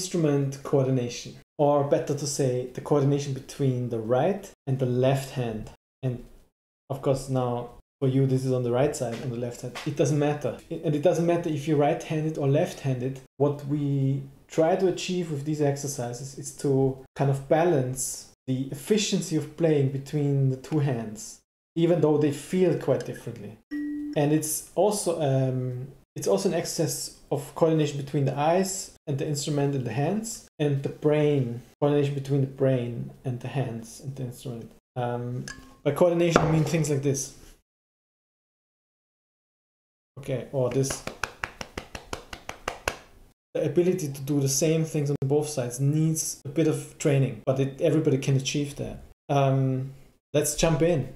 instrument coordination, or better to say, the coordination between the right and the left hand. And of course, now for you, this is on the right side, on the left side. It doesn't matter. And it doesn't matter if you're right-handed or left-handed. What we try to achieve with these exercises is to kind of balance the efficiency of playing between the two hands, even though they feel quite differently. And it's also an exercise of coordination between the eyes and the instrument and the hands, and the brain, coordination between the brain and the hands and the instrument. By coordination, I mean things like this. Okay, or this. The ability to do the same things on both sides needs a bit of training, but everybody can achieve that. Let's jump in.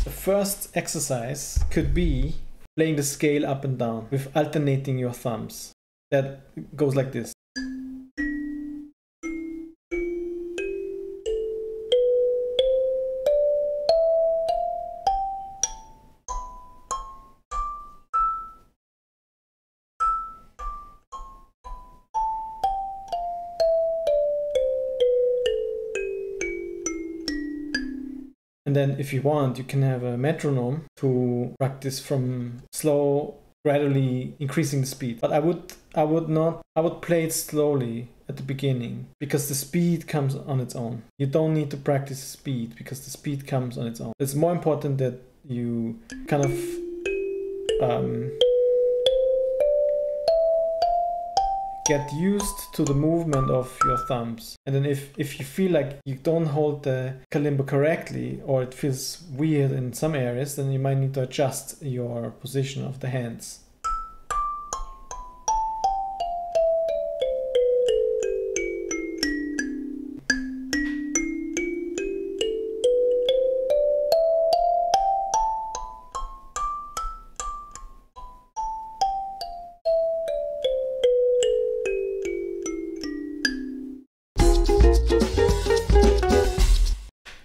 The first exercise could be playing the scale up and down with alternating your thumbs. That goes like this. And then if you want, you can have a metronome to practice from slow, gradually increasing the speed. But I would play it slowly at the beginning, because the speed comes on its own. You don't need to practice speed, because the speed comes on its own. It's more important that you kind of get used to the movement of your thumbs. And then if you feel like you don't hold the kalimba correctly, or it feels weird in some areas, then you might need to adjust your position of the hands.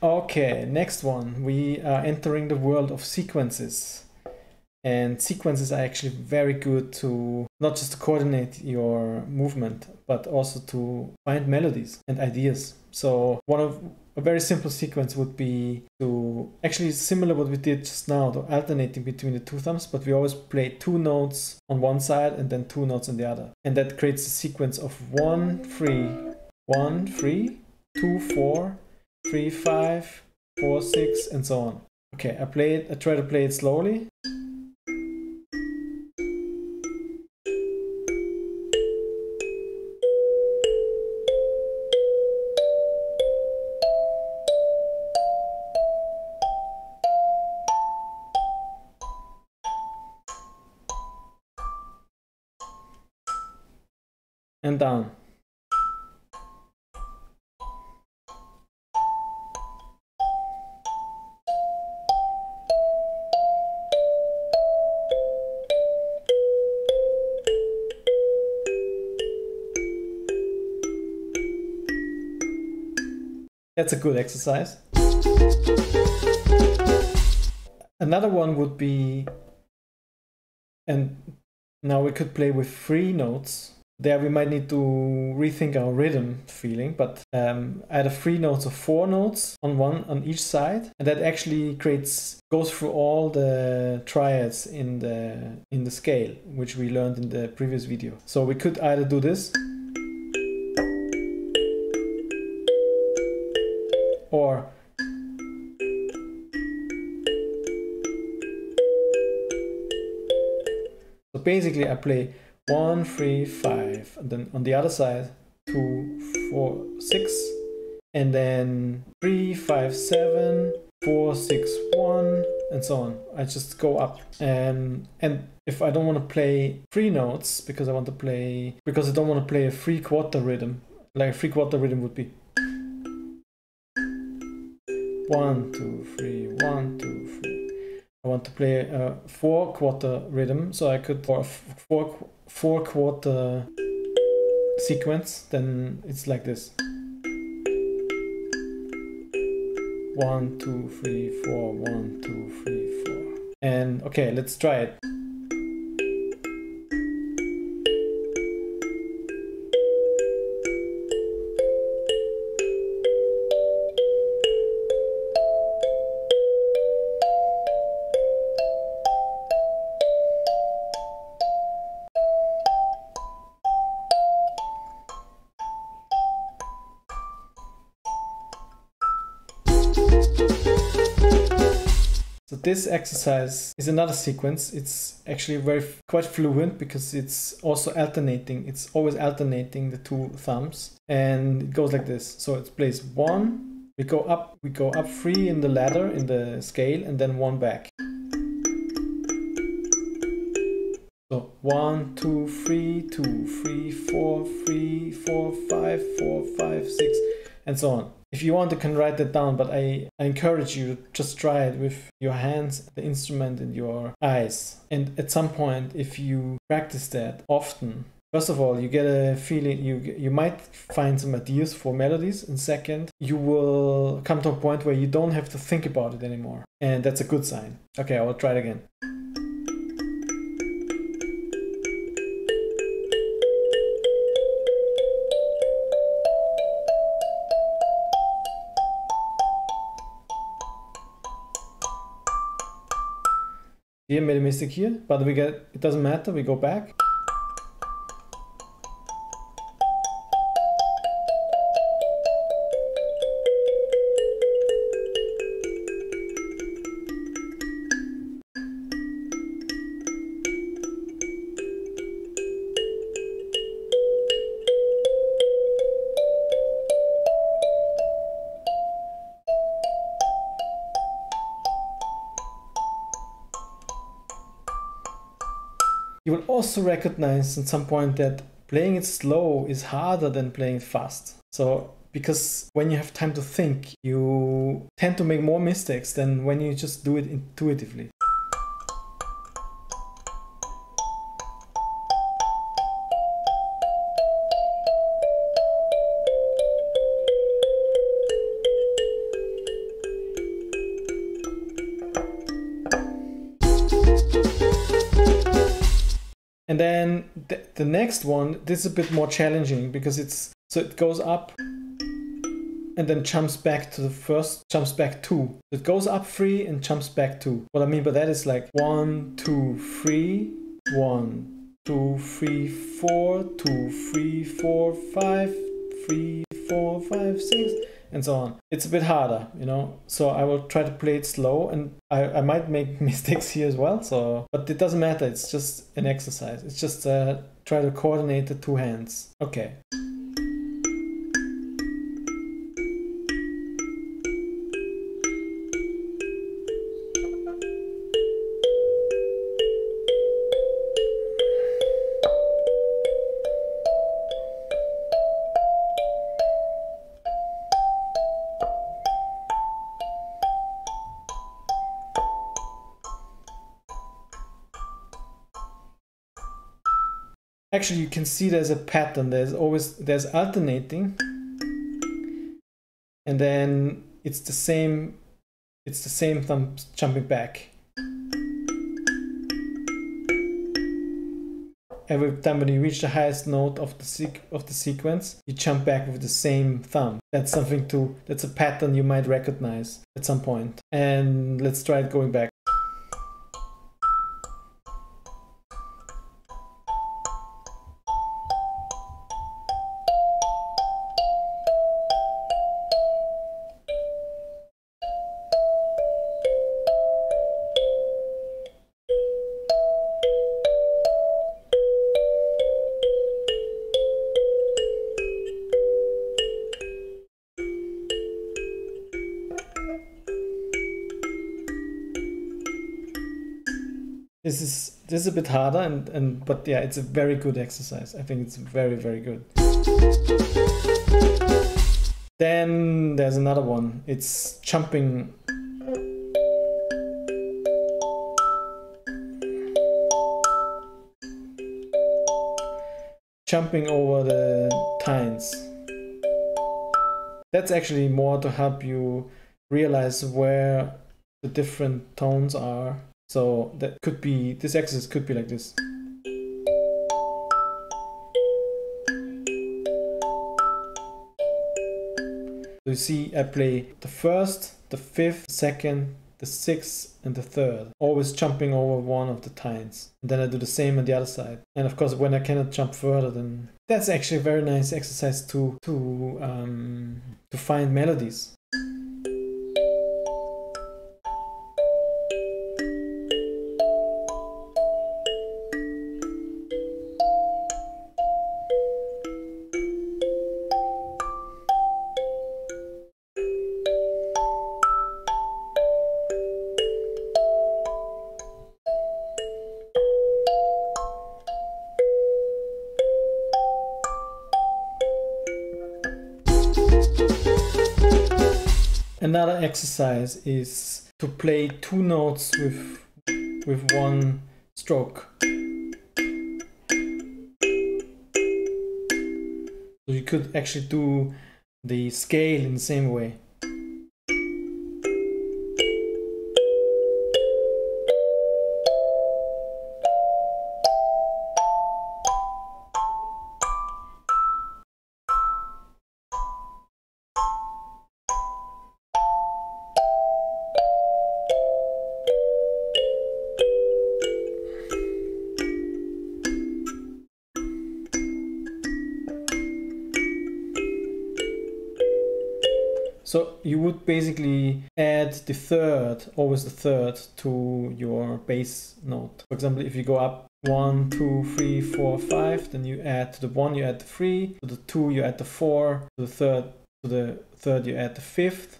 Okay, next one. We are entering the world of sequences. And sequences are actually very good to not just to coordinate your movement, but also to find melodies and ideas. So a very simple sequence would be to, actually similar what we did just now, to alternating between the two thumbs, but we always play 2 notes on one side and then 2 notes on the other. And that creates a sequence of 1, 3, 1, 3, 2, 4, 3, 5, 4, 6, and so on. Okay, I try to play it slowly. And down. That's a good exercise. Another one would be, and now we could play with 3 notes. There we might need to rethink our rhythm feeling, but either 3 notes or 4 notes on each side, and that actually goes through all the triads in the scale, which we learned in the previous video. So we could either do this, or so basically I play 1, 3, 5, and then on the other side 2, 4, 6, and then 3, 5, 7, 4, 6, 1, and so on. I just go up, and if I don't want to play 3 notes because I don't want to play a 3/4 rhythm, like a 3/4 rhythm would be 1, 2, 3, 1, 2, 3. I want to play a 4/4 rhythm, so I could, or a 4/4 sequence, then it's like this. 1, 2, 3, 4, 1, 2, 3, 4. And okay, let's try it. So this exercise is another sequence. It's actually quite fluent because it's also alternating. It's always alternating the two thumbs, and it goes like this. So it plays 1, we go up 3 in the ladder, in the scale, and then 1 back. So 1, 2, 3, 2, 3, 4, 3, 4, 5, 4, 5, 6, and so on. If you want, you can write that down, but I encourage you to just try it with your hands, the instrument, and your eyes. And at some point, if you practice that often, first of all, you get a feeling, you might find some ideas for melodies, and second, you will come to a point where you don't have to think about it anymore. And that's a good sign. Okay, I will try it again. Here, made a mistake here, but it doesn't matter, we go back. You will also recognize at some point that playing it slow is harder than playing it fast. So, because when you have time to think, you tend to make more mistakes than when you just do it intuitively. And then the next one, this is a bit more challenging because it goes up and then jumps back to the first, jumps back 2. It goes up 3 and jumps back 2. What I mean by that is like 1, 2, 3, 1, 2, 3, 4, 2, 3, 4, 5, 3, 4, 5, 6, and so on. It's a bit harder, you know, so I will try to play it slow, and I might make mistakes here as well, so, but it doesn't matter, it's just an exercise. It's just try to coordinate the two hands. Okay. Actually, you can see there's a pattern. There's alternating, and then it's the same thumb jumping back. Every time when you reach the highest note of the sequence, you jump back with the same thumb. That's a pattern you might recognize at some point. And let's try it going back. This is a bit harder, but yeah, it's a very good exercise. I think it's very, very good. Then there's another one. It's jumping. Jumping over the tines. That's actually more to help you realize where the different tones are. So this exercise could be like this. So you see, I play the first, the fifth, the second, the sixth, and the third, always jumping over one of the tines. And then I do the same on the other side. And of course, when I cannot jump further, then that's actually a very nice exercise to find melodies. Another exercise is to play two notes with one stroke. So you could actually do the scale in the same way. So you would basically add the third, always the third, to your bass note. For example, if you go up 1, 2, 3, 4, 5, then you add to the 1 you add the 3, to the 2 you add the 4, to the third you add the 5th.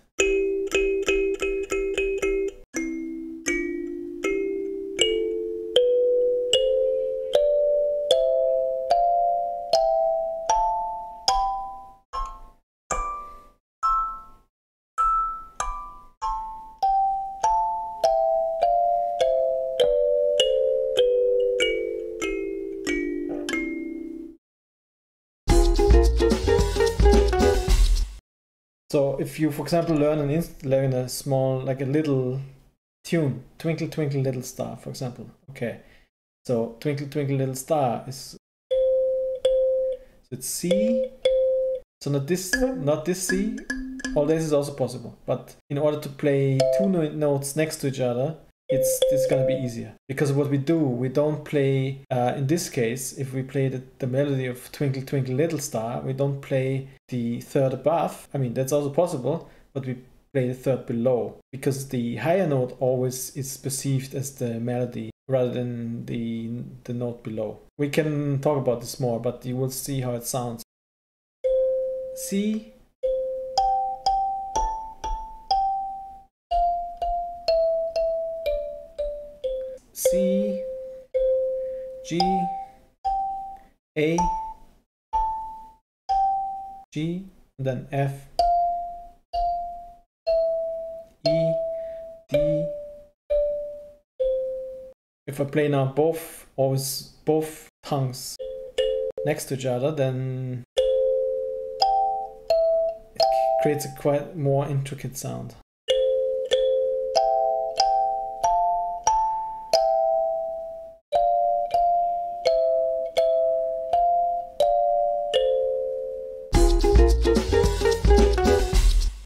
So if you, for example, learn a small, like a little tune, Twinkle Twinkle Little Star, for example. Okay, so Twinkle Twinkle Little Star is, so it's C. So not this C. All this is also possible, but in order to play two notes next to each other, it's gonna be easier, because what we do, we don't play in this case, if we play the melody of Twinkle Twinkle Little Star, we don't play the third above. I mean, that's also possible, but we play the third below, because the higher note always is perceived as the melody rather than the note below. We can talk about this more, but you will see how it sounds. C, C, G, A, G, and then F, E, D. If I play now both tongues next to each other, then it creates a quite more intricate sound.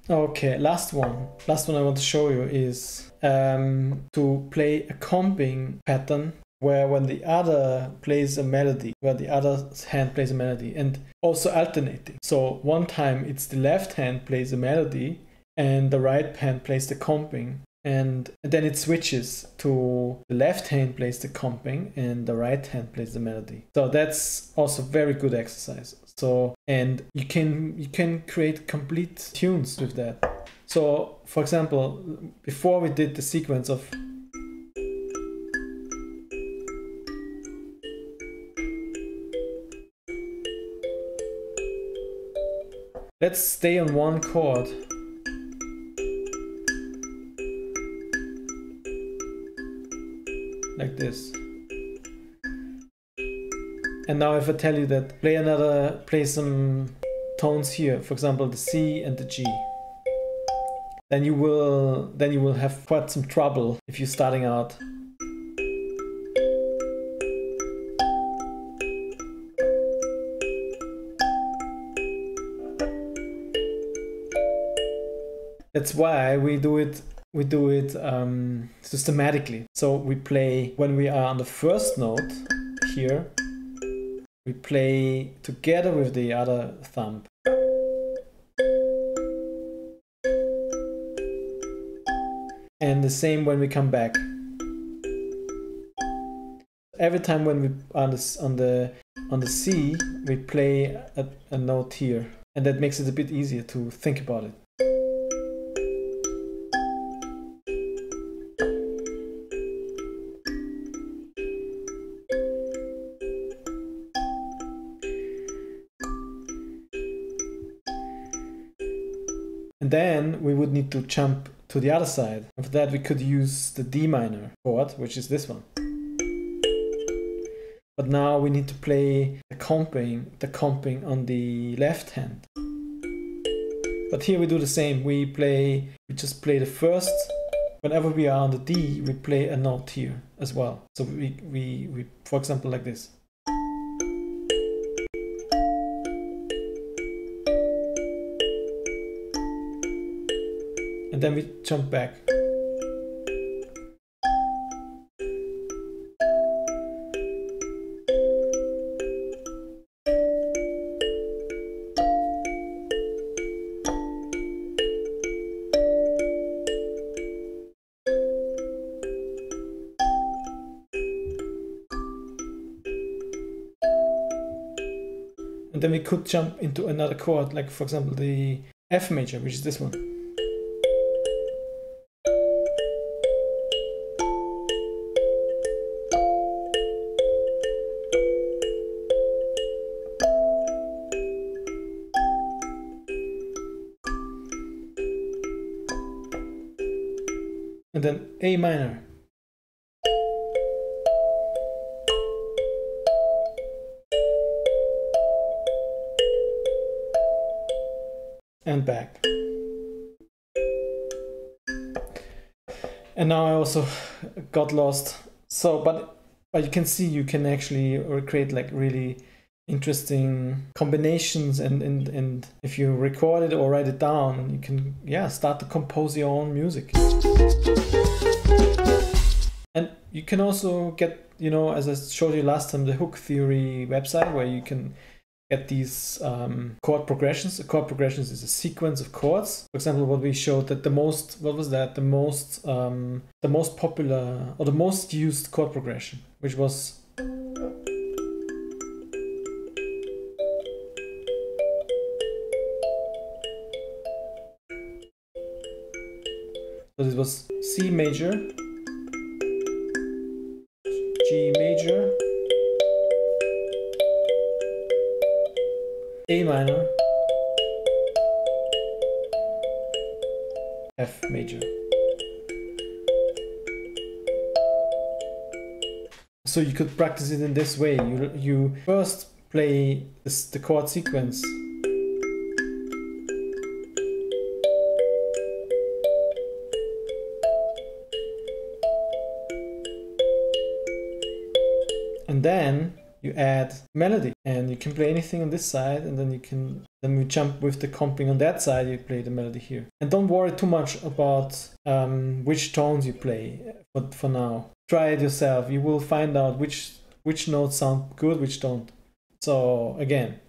Okay, last one I want to show you is to play a comping pattern where when the other plays a melody, where the other hand plays a melody, and also alternating. So one time it's the left hand plays a melody and the right hand plays the comping, and then it switches to the left hand plays the comping and the right hand plays the melody. So that's also very good exercise. So, and you can create complete tunes with that. So for example, before we did the sequence of let's stay on one chord. Like this. And now if I tell you that play some tones here, for example the C and the G, then you will have quite some trouble if you're starting out. That's why we do it systematically. So we play, when we are on the first note here, we play together with the other thumb. And the same when we come back. Every time when we are on the C, we play a note here, and that makes it a bit easier to think about it. And then we would need to jump to the other side. And for that we could use the D minor chord, which is this one. But now we need to play the comping on the left hand. But here we do the same. We just play the first. Whenever we are on the D, we play a note here as well. So we for example, like this. And then we jump back. And then we could jump into another chord, like for example the F major, which is this one. And then A minor. And back. And now I also got lost. So, but you can see you can actually create like really interesting combinations, and if you record it or write it down, you can start to compose your own music. And you can also get, as I showed you last time, the Hook Theory website, where you can get these chord progressions. A chord progressions is a sequence of chords. For example, what we showed that the most popular or the most used chord progression, which was so this was C major, G major, A minor, F major. So you could practice it in this way. You first play the chord sequence. And then you add melody, and you can play anything on this side, and then we jump with the comping on that side, you play the melody here. And don't worry too much about which tones you play for now. Try it yourself. You will find out which notes sound good, which don't. So again.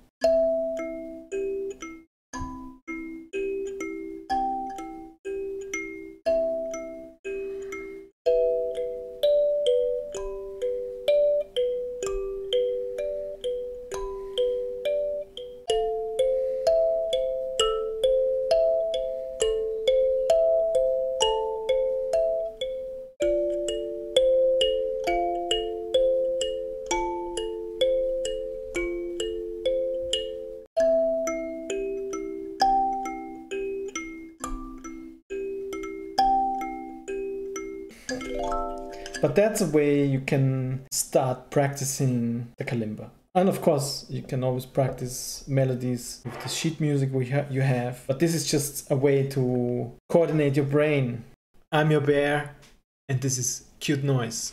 But that's a way you can start practicing the kalimba. And of course, you can always practice melodies with the sheet music you have. But this is just a way to coordinate your brain. I'm your bear, and this is Cute Noise.